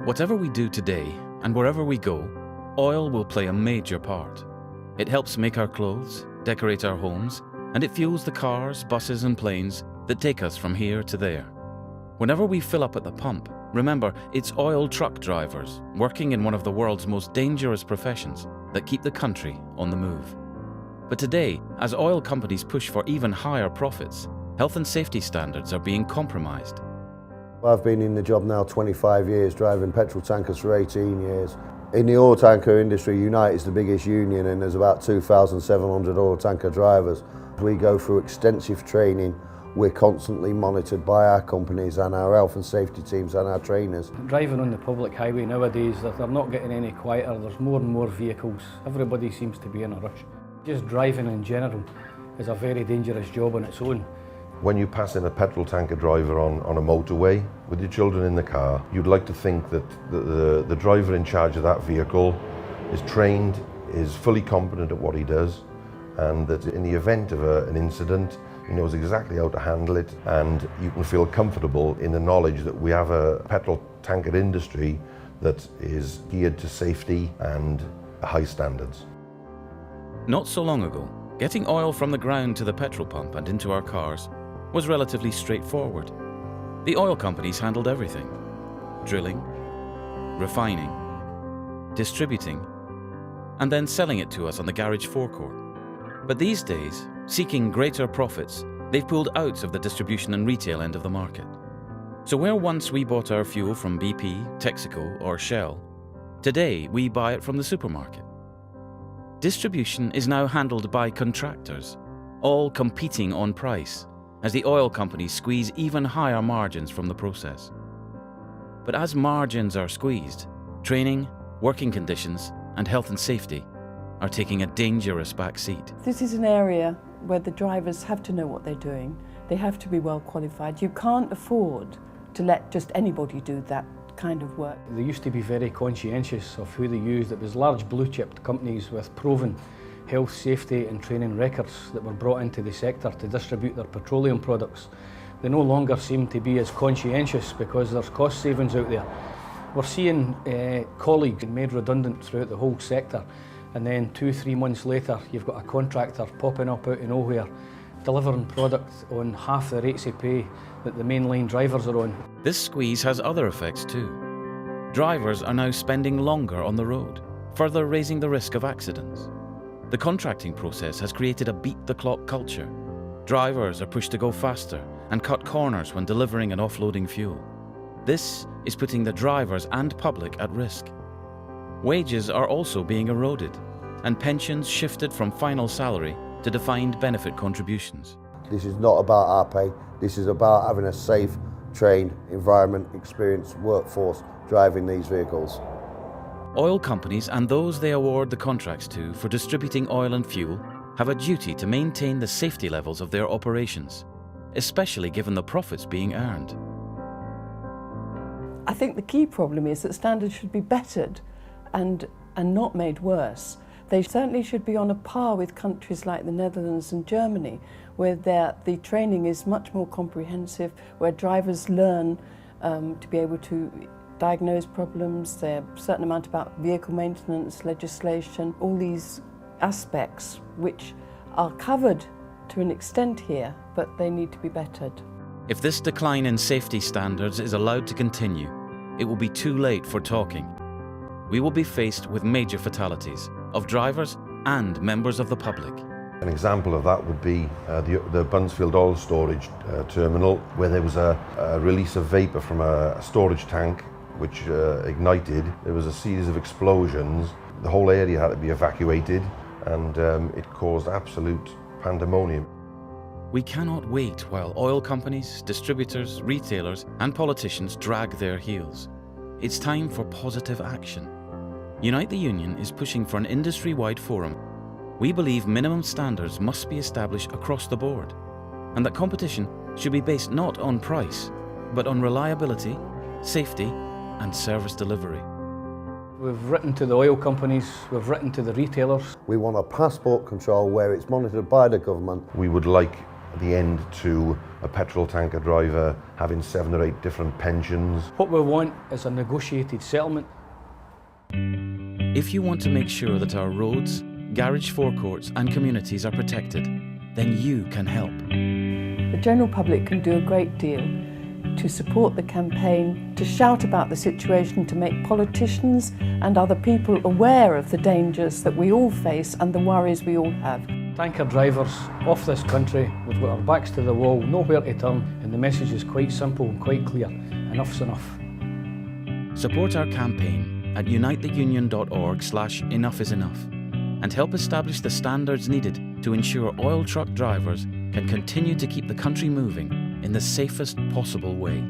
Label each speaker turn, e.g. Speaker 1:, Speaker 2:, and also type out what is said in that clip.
Speaker 1: Whatever we do today, and wherever we go, oil will play a major part. It helps make our clothes, decorate our homes, and it fuels the cars, buses and planes that take us from here to there. Whenever we fill up at the pump, remember it's oil truck drivers working in one of the world's most dangerous professions that keep the country on the move. But today, as oil companies push for even higher profits, health and safety standards are being compromised.
Speaker 2: I've been in the job now 25 years, driving petrol tankers for 18 years. In the oil tanker industry, Unite is the biggest union and there's about 2,700 oil tanker drivers. We go through extensive training. We're constantly monitored by our companies and our health and safety teams and our trainers.
Speaker 3: Driving on the public highway nowadays, they're not getting any quieter. There's more and more vehicles. Everybody seems to be in a rush. Just driving in general is a very dangerous job on its own.
Speaker 4: When you pass in a petrol tanker driver on a motorway with your children in the car, you'd like to think that the driver in charge of that vehicle is trained, is fully competent at what he does, and that in the event of an incident, he knows exactly how to handle it, and you can feel comfortable in the knowledge that we have a petrol tanker industry that is geared to safety and high standards.
Speaker 1: Not so long ago, getting oil from the ground to the petrol pump and into our cars was relatively straightforward. The oil companies handled everything: drilling, refining, distributing, and then selling it to us on the garage forecourt. But these days, seeking greater profits, they've pulled out of the distribution and retail end of the market. So where once we bought our fuel from BP, Texaco or Shell, today we buy it from the supermarket. Distribution is now handled by contractors, all competing on price, as the oil companies squeeze even higher margins from the process. But as margins are squeezed, training, working conditions, and health and safety are taking a dangerous backseat.
Speaker 5: This is an area where the drivers have to know what they're doing. They have to be well qualified. You can't afford to let just anybody do that kind of work.
Speaker 3: They used to be very conscientious of who they used. It was large blue chip companies with proven health, safety and training records that were brought into the sector to distribute their petroleum products. They no longer seem to be as conscientious because there's cost savings out there. We're seeing colleagues made redundant throughout the whole sector, and then 2-3 months later you've got a contractor popping up out of nowhere delivering product on half the rates of pay that the mainline drivers are on.
Speaker 1: This squeeze has other effects too. Drivers are now spending longer on the road, further raising the risk of accidents. The contracting process has created a beat-the-clock culture. Drivers are pushed to go faster and cut corners when delivering and offloading fuel. This is putting the drivers and public at risk. Wages are also being eroded, and pensions shifted from final salary to defined benefit contributions.
Speaker 2: This is not about our pay. This is about having a safe, trained, environment, experienced workforce driving these vehicles.
Speaker 1: Oil companies and those they award the contracts to for distributing oil and fuel have a duty to maintain the safety levels of their operations, especially given the profits being earned.
Speaker 5: I think the key problem is that standards should be bettered and not made worse. They certainly should be on a par with countries like the Netherlands and Germany, where the training is much more comprehensive, where drivers learn to be able to diagnose problems. There's a certain amount about vehicle maintenance, legislation, all these aspects which are covered to an extent here, but they need to be bettered.
Speaker 1: If this decline in safety standards is allowed to continue, it will be too late for talking. We will be faced with major fatalities of drivers and members of the public.
Speaker 4: An example of that would be the Buncefield oil storage terminal, where there was a release of vapour from a storage tank which ignited. There was a series of explosions. The whole area had to be evacuated, and it caused absolute pandemonium.
Speaker 1: We cannot wait while oil companies, distributors, retailers and politicians drag their heels. It's time for positive action. Unite the Union is pushing for an industry-wide forum. We believe minimum standards must be established across the board, and that competition should be based not on price, but on reliability, safety and service delivery.
Speaker 3: We've written to the oil companies, we've written to the retailers.
Speaker 2: We want a passport control where it's monitored by the government.
Speaker 4: We would like the end to a petrol tanker driver having 7 or 8 different pensions.
Speaker 3: What we want is a negotiated settlement.
Speaker 1: If you want to make sure that our roads, garage forecourts and communities are protected, then you can help.
Speaker 5: The general public can do a great deal to support the campaign, to shout about the situation, to make politicians and other people aware of the dangers that we all face and the worries we all have.
Speaker 3: Tanker drivers off this country, we've got our backs to the wall, nowhere to turn, and the message is quite simple and quite clear. Enough's enough.
Speaker 1: Support our campaign at unitetheunion.org/enoughisenough and help establish the standards needed to ensure oil truck drivers can continue to keep the country moving in the safest possible way.